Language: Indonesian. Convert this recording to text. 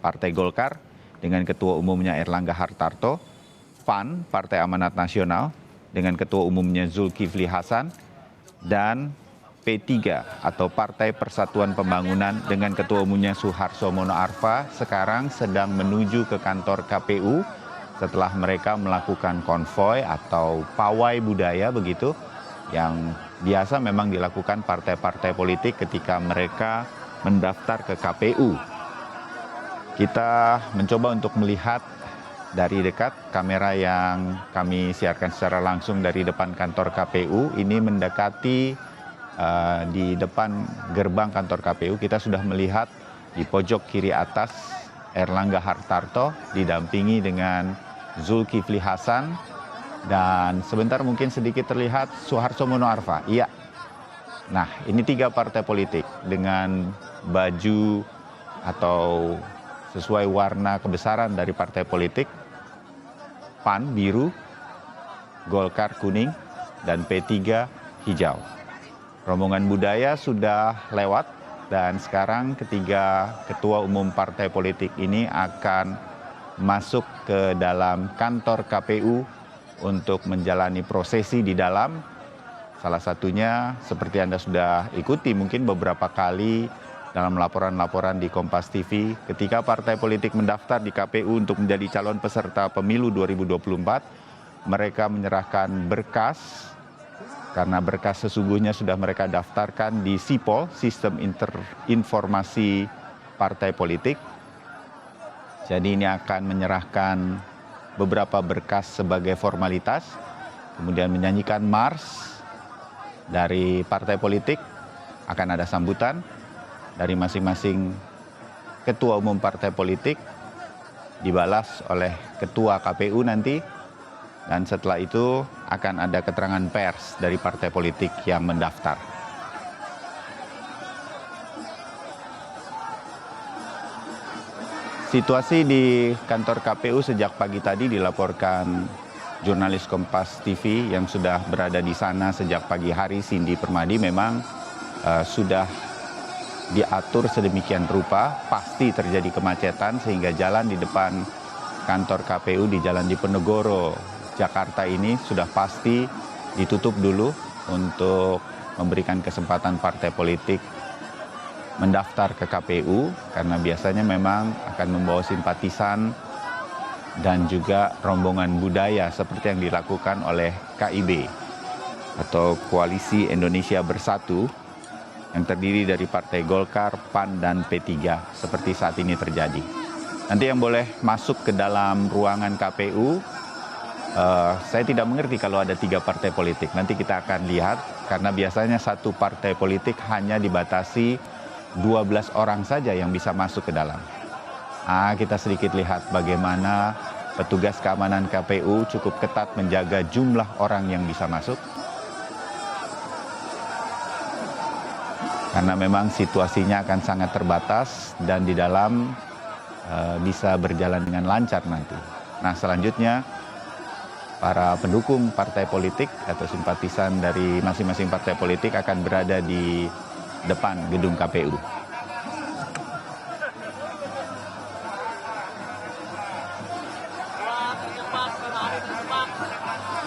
Partai Golkar dengan Ketua Umumnya Erlangga Hartarto, PAN, Partai Amanat Nasional dengan Ketua Umumnya Zulkifli Hasan, dan P3 atau Partai Persatuan Pembangunan dengan Ketua Umumnya Suharto Mono Arfa sekarang sedang menuju ke kantor KPU setelah mereka melakukan konvoi atau pawai budaya begitu yang biasa memang dilakukan partai-partai politik ketika mereka mendaftar ke KPU. Kita mencoba untuk melihat dari dekat kamera yang kami siarkan secara langsung dari depan kantor KPU. Ini mendekati di depan gerbang kantor KPU. Kita sudah melihat di pojok kiri atas Erlangga Hartarto didampingi dengan Zulkifli Hasan, dan sebentar mungkin sedikit terlihat Suharto Mono Arfa. Iya. Nah, ini 3 partai politik dengan baju atau sesuai warna kebesaran dari partai politik. PAN biru, Golkar kuning, dan P3 hijau. Rombongan budaya sudah lewat dan sekarang ketiga ketua umum partai politik ini akan masuk ke dalam kantor KPU untuk menjalani prosesi di dalam. Salah satunya seperti Anda sudah ikuti mungkin beberapa kali dalam laporan-laporan di Kompas TV, ketika partai politik mendaftar di KPU untuk menjadi calon peserta pemilu 2024, mereka menyerahkan berkas, karena berkas sesungguhnya sudah mereka daftarkan di SIPOL, Sistem Informasi Partai Politik. Jadi ini akan menyerahkan beberapa berkas sebagai formalitas, kemudian menyanyikan mars dari partai politik, akan ada sambutan dari masing-masing ketua umum partai politik, dibalas oleh ketua KPU nanti, dan setelah itu akan ada keterangan pers dari partai politik yang mendaftar. Situasi di kantor KPU sejak pagi tadi dilaporkan jurnalis Kompas TV yang sudah berada di sana sejak pagi hari, Cindy Permadi. Memang sudah diatur sedemikian rupa, pasti terjadi kemacetan sehingga jalan di depan kantor KPU di Jalan Diponegoro, Jakarta ini sudah pasti ditutup dulu untuk memberikan kesempatan partai politik mendaftar ke KPU, karena biasanya memang akan membawa simpatisan dan juga rombongan budaya seperti yang dilakukan oleh KIB atau Koalisi Indonesia Bersatu yang terdiri dari Partai Golkar, PAN, dan P3 seperti saat ini terjadi. Nanti yang boleh masuk ke dalam ruangan KPU, saya tidak mengerti kalau ada 3 partai politik. Nanti kita akan lihat, karena biasanya satu partai politik hanya dibatasi 12 orang saja yang bisa masuk ke dalam. Kita sedikit lihat bagaimana petugas keamanan KPU cukup ketat menjaga jumlah orang yang bisa masuk. Karena memang situasinya akan sangat terbatas dan di dalam bisa berjalan dengan lancar nanti. Nah, selanjutnya para pendukung partai politik atau simpatisan dari masing-masing partai politik akan berada di depan gedung KPU.